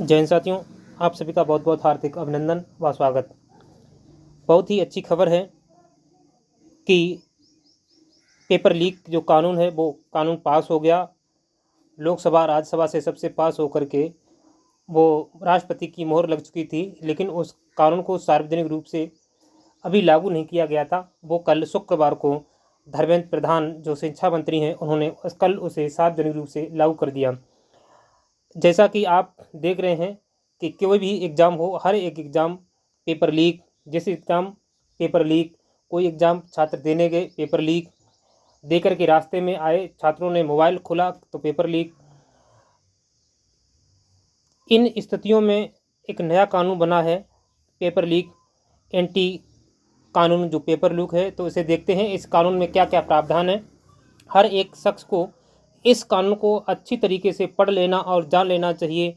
जय हिंद साथियों, आप सभी का बहुत बहुत हार्दिक अभिनंदन व स्वागत। बहुत ही अच्छी खबर है कि पेपर लीक जो कानून है वो कानून पास हो गया। लोकसभा राज्यसभा से सबसे पास होकर के वो राष्ट्रपति की मोहर लग चुकी थी, लेकिन उस कानून को सार्वजनिक रूप से अभी लागू नहीं किया गया था। वो कल शुक्रवार को धर्मेंद्र प्रधान जो शिक्षा मंत्री हैं उन्होंने कल उसे सार्वजनिक रूप से लागू कर दिया। जैसा कि आप देख रहे हैं कि कोई भी एग्ज़ाम हो, हर एक एग्ज़ाम पेपर लीक, जैसे एग्ज़ाम पेपर लीक, कोई एग्ज़ाम छात्र देने गए पेपर लीक, देकर के रास्ते में आए छात्रों ने मोबाइल खोला तो पेपर लीक। इन स्थितियों में एक नया कानून बना है पेपर लीक एंटी कानून जो पेपर लीक है। तो इसे देखते हैं इस कानून में क्या क्या प्रावधान है। हर एक शख्स को इस कानून को अच्छी तरीके से पढ़ लेना और जान लेना चाहिए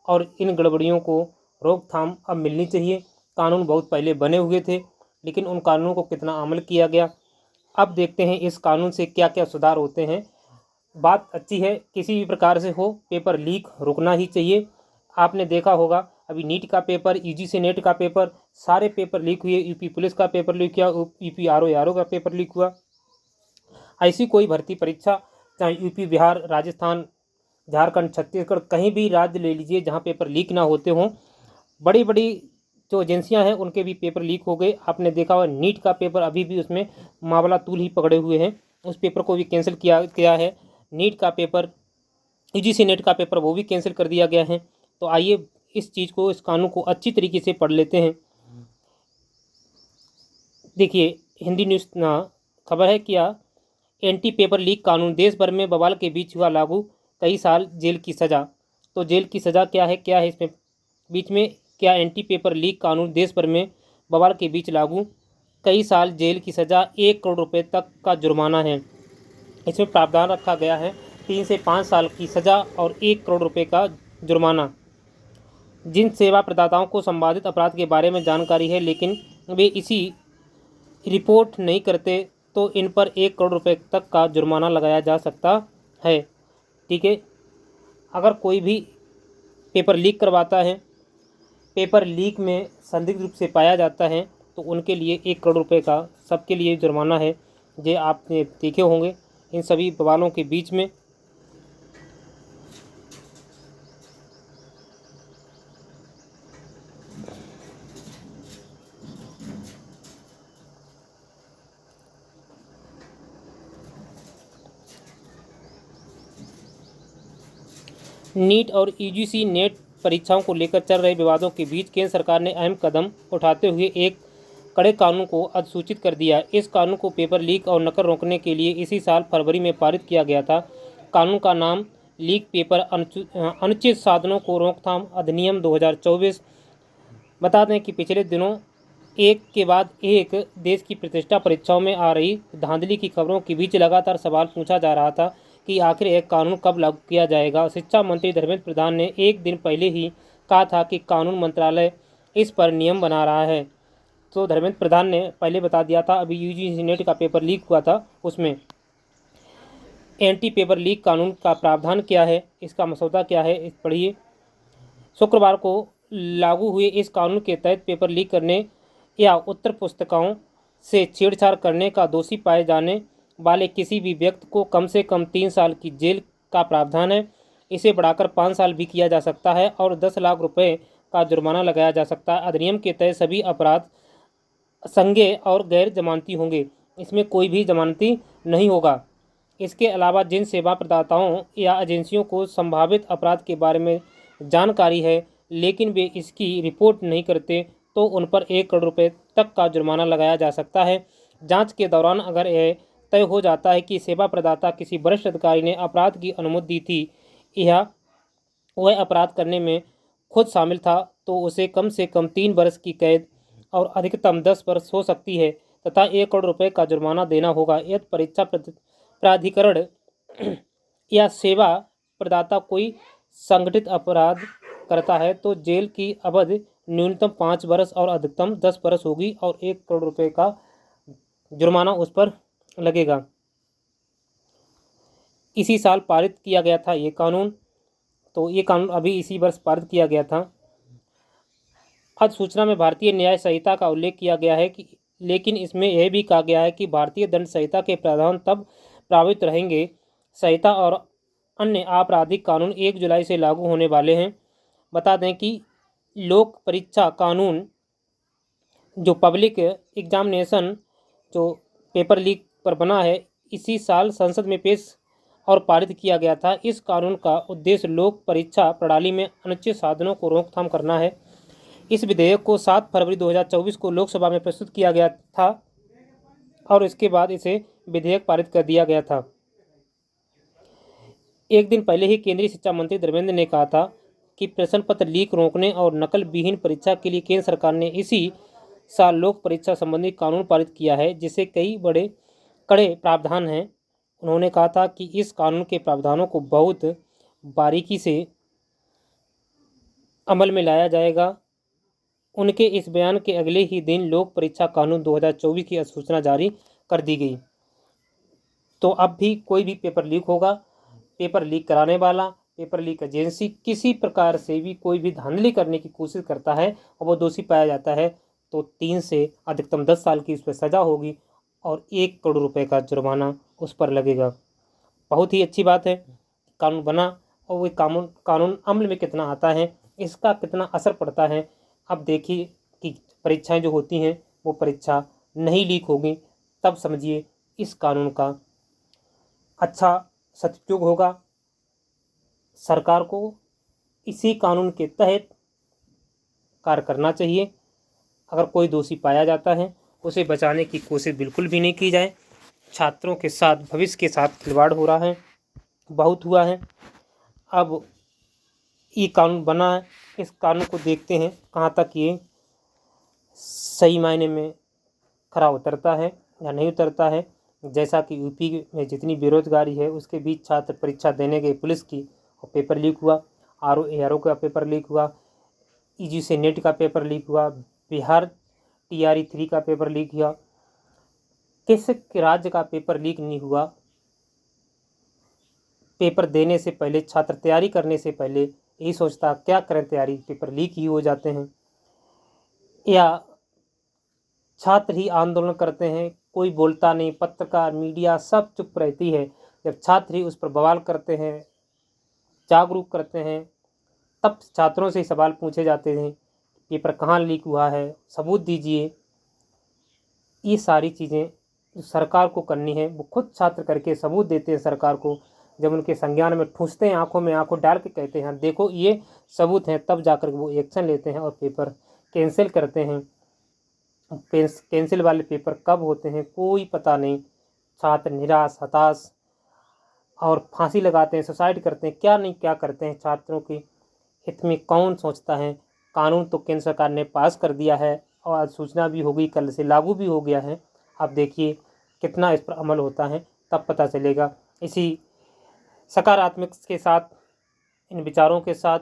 और इन गड़बड़ियों को रोकथाम अब मिलनी चाहिए। कानून बहुत पहले बने हुए थे, लेकिन उन कानूनों को कितना अमल किया गया, अब देखते हैं इस कानून से क्या क्या सुधार होते हैं। बात अच्छी है, किसी भी प्रकार से हो पेपर लीक रुकना ही चाहिए। आपने देखा होगा अभी नीट का पेपर, यूजीसी नेट का पेपर, सारे पेपर लीक हुए। यूपी पुलिस का पेपर लीक हुआ, यूपी आरओ का पेपर लीक हुआ। ऐसी कोई भर्ती परीक्षा, चाहे यूपी, बिहार, राजस्थान, झारखंड, छत्तीसगढ़, कहीं भी राज्य ले लीजिए जहाँ पेपर लीक ना होते हों। बड़ी बड़ी जो एजेंसियां हैं उनके भी पेपर लीक हो गए। आपने देखा हुआ नीट का पेपर अभी भी उसमें मामला तूल ही पकड़े हुए हैं, उस पेपर को भी कैंसिल किया है। नीट का पेपर, यूजीसी नेट का पेपर वो भी कैंसिल कर दिया गया है। तो आइए इस चीज़ को, इस कानून को अच्छी तरीके से पढ़ लेते हैं। देखिए हिंदी न्यूज़ ना खबर है क्या, एंटी पेपर लीक कानून देश भर में बवाल के बीच हुआ लागू, कई साल जेल की सज़ा। तो जेल की सज़ा क्या है इसमें बीच में, क्या एंटी पेपर लीक कानून देश भर में बवाल के बीच लागू, कई साल जेल की सज़ा, 1 करोड़ रुपए तक का जुर्माना है। इसमें प्रावधान रखा गया है 3 से 5 साल की सज़ा और 1 करोड़ रुपए का जुर्माना। जिन सेवा प्रदाताओं को संबंधित अपराध के बारे में जानकारी है लेकिन वे इसी रिपोर्ट नहीं करते तो इन पर 1 करोड़ रुपए तक का जुर्माना लगाया जा सकता है। ठीक है, अगर कोई भी पेपर लीक करवाता है, पेपर लीक में संदिग्ध रूप से पाया जाता है, तो उनके लिए 1 करोड़ रुपए का सबके लिए जुर्माना है। ये आपने देखे होंगे इन सभी बवालों के बीच में। नीट और यूजीसी नेट परीक्षाओं को लेकर चल रहे विवादों के बीच केंद्र सरकार ने अहम कदम उठाते हुए एक कड़े कानून को अधिसूचित कर दिया। इस कानून को पेपर लीक और नकल रोकने के लिए इसी साल फरवरी में पारित किया गया था। कानून का नाम लीक पेपर अनुचित साधनों को रोकथाम अधिनियम 2024। बता दें कि पिछले दिनों एक के बाद एक देश की प्रतिष्ठा परीक्षाओं में आ रही धांधली की खबरों के बीच लगातार सवाल पूछा जा रहा था कि आखिर यह कानून कब लागू किया जाएगा। शिक्षा मंत्री धर्मेंद्र प्रधान ने एक दिन पहले ही कहा था कि कानून मंत्रालय इस पर नियम बना रहा है। तो धर्मेंद्र प्रधान ने पहले बता दिया था, अभी यूजीसी नेट का पेपर लीक हुआ था, उसमें एंटी पेपर लीक कानून का प्रावधान क्या है, इसका मसौदा क्या है, इस पढ़िए। शुक्रवार को लागू हुए इस कानून के तहत पेपर लीक करने या उत्तर पुस्तिकाओं से छेड़छाड़ करने का दोषी पाए जाने वाले किसी भी व्यक्ति को कम से कम 3 साल की जेल का प्रावधान है। इसे बढ़ाकर 5 साल भी किया जा सकता है और 10 लाख रुपए का जुर्माना लगाया जा सकता है। अधिनियम के तहत सभी अपराध संज्ञेय और गैर जमानती होंगे, इसमें कोई भी जमानती नहीं होगा। इसके अलावा जिन सेवा प्रदाताओं या एजेंसियों को संभावित अपराध के बारे में जानकारी है लेकिन वे इसकी रिपोर्ट नहीं करते तो उन पर 1 करोड़ रुपए तक का जुर्माना लगाया जा सकता है। जांच के दौरान अगर यह तय हो जाता है कि सेवा प्रदाता किसी वरिष्ठ अधिकारी ने अपराध की अनुमति दी थी या वह अपराध करने में खुद शामिल था, तो उसे कम से कम 3 वर्ष की कैद और अधिकतम 10 वर्ष हो सकती है तथा 1 करोड़ रुपए का जुर्माना देना होगा। यदि परीक्षा प्राधिकरण या सेवा प्रदाता कोई संगठित अपराध करता है तो जेल की अवधि न्यूनतम 5 वर्ष और अधिकतम 10 वर्ष होगी और 1 करोड़ रुपए का जुर्माना उस पर लगेगा। इसी साल पारित किया गया था ये कानून। तो ये कानून अभी इसी वर्ष पारित किया गया था। अधिसूचना में भारतीय न्याय संहिता का उल्लेख किया गया है कि लेकिन इसमें यह भी कहा गया है कि भारतीय दंड संहिता के प्रावधान तब प्रभावित रहेंगे। संहिता और अन्य आपराधिक कानून 1 जुलाई से लागू होने वाले हैं। बता दें कि लोक परीक्षा कानून जो पब्लिक एग्जामिनेशन जो पेपर लीक पर बना है, इसी साल संसद में पेश और पारित किया गया था। इस कानून का उद्देश्य लोक परीक्षा प्रणाली में अनुचित साधनों को रोकथाम करना है। इस विधेयक को 7 फरवरी 2024 को लोकसभा में प्रस्तुत किया गया था और इसके बाद इसे विधेयक पारित कर दिया गया था। एक दिन पहले ही केंद्रीय शिक्षा मंत्री धर्मेंद्र ने कहा था कि प्रश्न पत्र लीक रोकने और नकल विहीन परीक्षा के लिए केंद्र सरकार ने इसी साल लोक परीक्षा संबंधी कानून पारित किया है, जिससे कई बड़े कड़े प्रावधान हैं। उन्होंने कहा था कि इस कानून के प्रावधानों को बहुत बारीकी से अमल में लाया जाएगा। उनके इस बयान के अगले ही दिन लोक परीक्षा कानून 2024 की अधिसूचना जारी कर दी गई। तो अब भी कोई भी पेपर लीक होगा, पेपर लीक कराने वाला, पेपर लीक एजेंसी किसी प्रकार से भी कोई भी धांधली करने की कोशिश करता है और वो दोषी पाया जाता है तो 3 से अधिकतम 10 साल की उस पर सज़ा होगी और 1 करोड़ रुपए का जुर्माना उस पर लगेगा। बहुत ही अच्छी बात है कानून बना और वो कानून अमल में कितना आता है, इसका कितना असर पड़ता है। अब देखिए कि परीक्षाएं जो होती हैं वो परीक्षा नहीं लीक होगी, तब समझिए इस कानून का अच्छा सदुपयोग होगा। सरकार को इसी कानून के तहत कार्य करना चाहिए। अगर कोई दोषी पाया जाता है उसे बचाने की कोशिश बिल्कुल भी नहीं की जाए। छात्रों के साथ, भविष्य के साथ खिलवाड़ हो रहा है, बहुत हुआ है। अब ये कानून बना है, इस कानून को देखते हैं कहाँ तक ये सही मायने में खरा उतरता है या नहीं उतरता है। जैसा कि यूपी में जितनी बेरोजगारी है उसके बीच छात्र परीक्षा देने गए पुलिस की और पेपर लीक हुआ, आरओ का पेपर लीक हुआ, यूजीसी नेट का पेपर लीक हुआ, बिहार TRE 3 का पेपर लीक हुआ। किस राज्य का पेपर लीक नहीं हुआ? पेपर देने से पहले, छात्र तैयारी करने से पहले यही सोचता क्या करें तैयारी, पेपर लीक ही हो जाते हैं। या छात्र ही आंदोलन करते हैं, कोई बोलता नहीं, पत्रकार, मीडिया सब चुप रहती है। जब छात्र ही उस पर बवाल करते हैं, जागरूक करते हैं, तब छात्रों से सवाल पूछे जाते हैं पेपर कहाँ लीक हुआ है, सबूत दीजिए। ये सारी चीज़ें जो सरकार को करनी है वो खुद छात्र करके सबूत देते हैं सरकार को। जब उनके संज्ञान में ठूंसते हैं, आंखों में आंखों डाल के कहते हैं देखो ये सबूत हैं, तब जाकर वो एक्शन लेते हैं और पेपर कैंसिल करते हैं। कैंसिल वाले पेपर कब होते हैं कोई पता नहीं। छात्र निराश, हताश और फांसी लगाते हैं, सुसाइड करते हैं, क्या नहीं क्या करते हैं। छात्रों के हित में कौन सोचता है? कानून तो केंद्र सरकार ने पास कर दिया है और अधिसूचना भी हो गई, कल से लागू भी हो गया है। अब देखिए कितना इस पर अमल होता है, तब पता चलेगा। इसी सकारात्मक के साथ, इन विचारों के साथ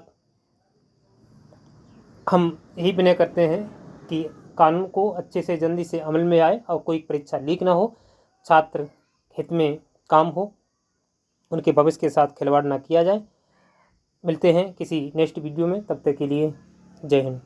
हम यही विनय करते हैं कि कानून को अच्छे से जल्दी से अमल में आए और कोई परीक्षा लीक ना हो, छात्र हित में काम हो, उनके भविष्य के साथ खिलवाड़ ना किया जाए। मिलते हैं किसी नेक्स्ट वीडियो में, तब तक के लिए जय हिंद।